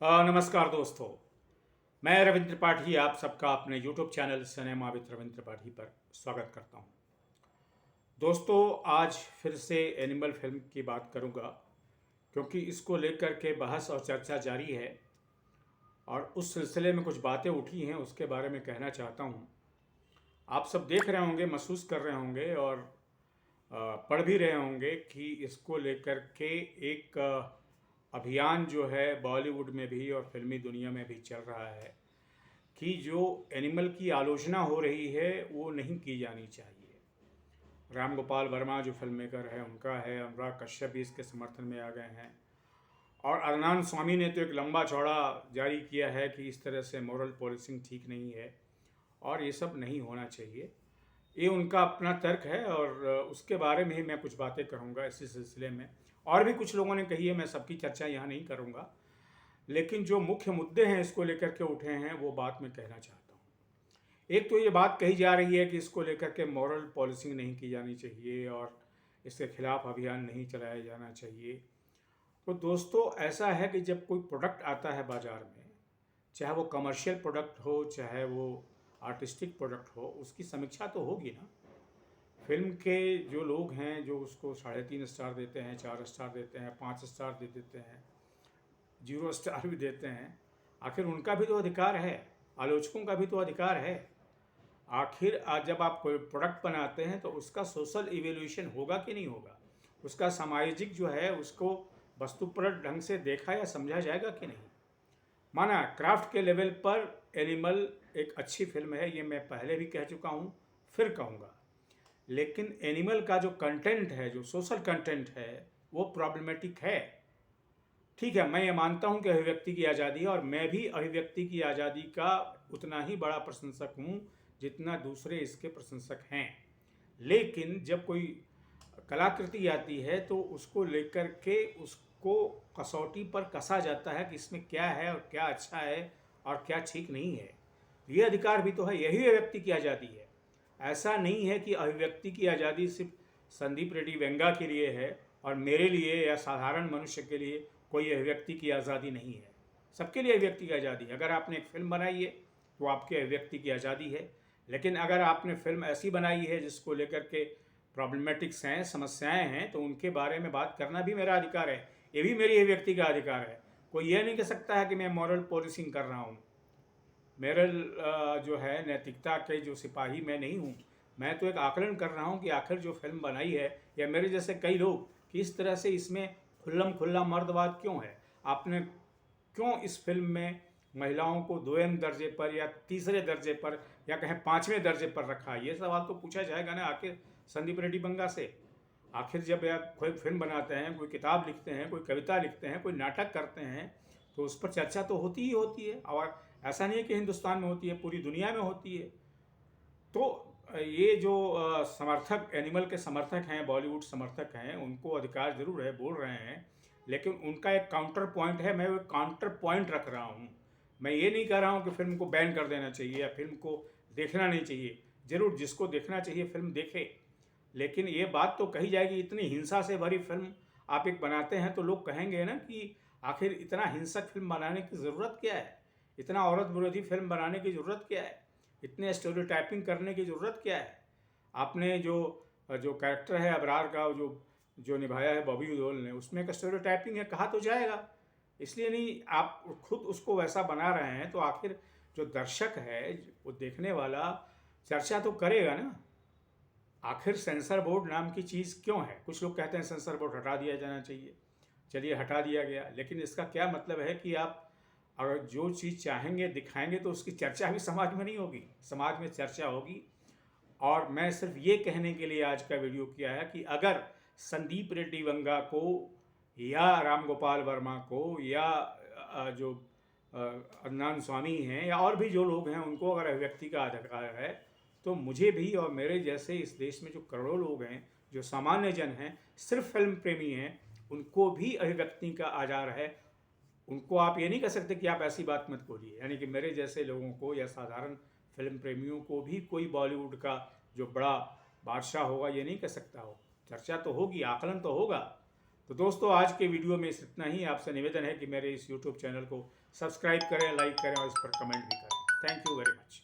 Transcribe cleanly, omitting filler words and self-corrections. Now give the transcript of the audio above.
नमस्कार दोस्तों। मैं रविंद्र त्रिपाठी आप सबका अपने YouTube channel cinema with Ravindra Tripathi पर स्वागत करता हूं। दोस्तों, आज फिर से एनिमल फिल्म की बात करूंगा क्योंकि इसको लेकर के बहस और चर्चा जारी है और उस सिलसिले में कुछ बातें उठी हैं, उसके बारे में कहना चाहता हूं। आप सब देख रहे होंगे, महसूस कर रहे होंगे और पढ़ भी रहे होंगे कि इसको लेकर के एक अभियान जो है बॉलीवुड में भी और फिल्मी दुनिया में भी चल रहा है कि जो एनिमल की आलोचना हो रही है वो नहीं की जानी चाहिए। राम गोपाल वर्मा जो फिल्म मेकर है उनका है, अनुराग कश्यप भी इसके समर्थन में आ गए हैं और अरनान स्वामी ने तो एक लंबा चौड़ा जारी किया है कि इस तरह से मोरल पॉलिसिंग ठीक नहीं है और ये सब नहीं होना चाहिए। ये उनका अपना तर्क है और उसके बारे में ही मैं कुछ बातें करूँगा इसी सिलसिले में। और भी कुछ लोगों ने कही है, मैं सबकी चर्चा यहाँ नहीं करूँगा, लेकिन जो मुख्य मुद्दे हैं इसको लेकर के उठे हैं वो बात मैं कहना चाहता हूँ। एक तो ये बात कही जा रही है कि इसको लेकर के मॉरल पॉलिसिंग नहीं की जानी चाहिए और इसके खिलाफ अभियान नहीं चलाया जाना चाहिए। तो दोस्तों, ऐसा है कि जब कोई प्रोडक्ट आता है बाज़ार में, चाहे वो कमर्शियल प्रोडक्ट हो चाहे वो आर्टिस्टिक प्रोडक्ट हो, उसकी समीक्षा तो होगी ना। फिल्म के जो लोग हैं जो उसको 3.5 स्टार देते हैं, 4 स्टार देते हैं, 5 स्टार दे देते हैं, 0 स्टार भी देते हैं, आखिर उनका भी तो अधिकार है, आलोचकों का भी तो अधिकार है। आखिर आज जब आप कोई प्रोडक्ट बनाते हैं तो उसका सोशल इवेल्यूशन होगा कि नहीं होगा, उसका सामाजिक जो है उसको वस्तुपरक ढंग से देखा या समझा जाएगा कि नहीं। माना क्राफ्ट के लेवल पर एनिमल एक अच्छी फिल्म है, ये मैं पहले भी कह चुका हूँ, फिर कहूँगा। लेकिन एनिमल का जो कंटेंट है, जो सोशल कंटेंट है, वो प्रॉब्लमेटिक है। ठीक है, मैं ये मानता हूँ कि अभिव्यक्ति की आज़ादी है और मैं भी अभिव्यक्ति की आज़ादी का उतना ही बड़ा प्रशंसक हूँ जितना दूसरे इसके प्रशंसक हैं। लेकिन जब कोई कलाकृति आती है तो उसको लेकर के उसको कसौटी पर कसा जाता है कि इसमें क्या है और क्या अच्छा है और क्या ठीक नहीं है। ये अधिकार भी तो है, यही अभिव्यक्ति की आज़ादी है। ऐसा नहीं है कि अभिव्यक्ति की आज़ादी सिर्फ संदीप रेड्डी वेंगा के लिए है और मेरे लिए या साधारण मनुष्य के लिए कोई अभिव्यक्ति की आज़ादी नहीं है। सबके लिए अभिव्यक्ति की आज़ादी है। अगर आपने एक फिल्म बनाई है तो आपके अभिव्यक्ति की आज़ादी है, लेकिन अगर आपने फिल्म ऐसी बनाई है जिसको लेकर के प्रॉब्लमेटिक्स हैं, समस्याएं हैं, तो उनके बारे में बात करना भी मेरा अधिकार है। ये भी मेरी अभिव्यक्ति का अधिकार है। कोई ये नहीं कह सकता है कि मैं मॉरल पॉलिसिंग कर रहा हूँ। मेरे जो है नैतिकता के जो सिपाही मैं नहीं हूँ। मैं तो एक आकलन कर रहा हूँ कि आखिर जो फिल्म बनाई है या मेरे जैसे कई लोग किस तरह से इसमें खुल्लम खुल्ला मर्दवाद क्यों है। आपने क्यों इस फिल्म में महिलाओं को 2म दर्जे पर या तीसरे दर्जे पर या कहें 5वें दर्जे पर रखा, ये सवाल तो पूछा जाएगा ना आखिर संदीप रेड्डी बंगा से। आखिर जब आप कोई फिल्म बनाते हैं, कोई किताब लिखते हैं, कोई कविता लिखते हैं, कोई नाटक करते हैं, तो उस पर चर्चा तो होती ही होती है। और ऐसा नहीं है कि हिंदुस्तान में होती है, पूरी दुनिया में होती है। तो ये जो समर्थक, एनिमल के समर्थक हैं, बॉलीवुड समर्थक हैं, उनको अधिकार जरूर है, बोल रहे हैं, लेकिन उनका एक काउंटर पॉइंट है। मैं वो काउंटर पॉइंट रख रहा हूँ। मैं ये नहीं कह रहा हूँ कि फिल्म को बैन कर देना चाहिए या फिल्म को देखना नहीं चाहिए। जरूर जिसको देखना चाहिए फिल्म देखे, लेकिन ये बात तो कही जाएगी, इतनी हिंसा से भरी फिल्म आप एक बनाते हैं तो लोग कहेंगे ना कि आखिर इतना हिंसक फिल्म बनाने की ज़रूरत क्या है, इतना औरत विरोधी फिल्म बनाने की ज़रूरत क्या है, इतने स्टेरियोटाइपिंग करने की ज़रूरत क्या है। आपने जो जो कैरेक्टर है अबरार का, जो जो निभाया है बॉबी देओल ने, उसमें एक स्टेरियोटाइपिंग है, कहा तो जाएगा। इसलिए नहीं, आप खुद उसको वैसा बना रहे हैं तो आखिर जो दर्शक है, वो देखने वाला चर्चा तो करेगा ना। आखिर सेंसर बोर्ड नाम की चीज़ क्यों है। कुछ लोग कहते हैं सेंसर बोर्ड हटा दिया जाना चाहिए। चलिए हटा दिया गया, लेकिन इसका क्या मतलब है कि आप अगर जो चीज़ चाहेंगे दिखाएंगे तो उसकी चर्चा भी समाज में नहीं होगी, समाज में चर्चा होगी। और मैं सिर्फ ये कहने के लिए आज का वीडियो किया है कि अगर संदीप रेड्डी वंगा को या राम गोपाल वर्मा को या जो अदनान स्वामी हैं या और भी जो लोग हैं, उनको अगर अभिव्यक्ति का अधिकार है, तो मुझे भी और मेरे जैसे इस देश में जो करोड़ों लोग हैं, जो सामान्य जन हैं, सिर्फ फिल्म प्रेमी हैं, उनको भी अभिव्यक्ति का अधिकार है। उनको आप ये नहीं कह सकते कि आप ऐसी बात मत बोलिए। यानी कि मेरे जैसे लोगों को या साधारण फिल्म प्रेमियों को भी कोई बॉलीवुड का जो बड़ा बादशाह होगा ये नहीं कह सकता हो। चर्चा तो होगी, आकलन तो होगा। तो दोस्तों आज के वीडियो में इतना ही। आपसे निवेदन है कि मेरे इस यूट्यूब चैनल को सब्सक्राइब करें, लाइक करें और इस पर कमेंट भी करें। Thank you very much.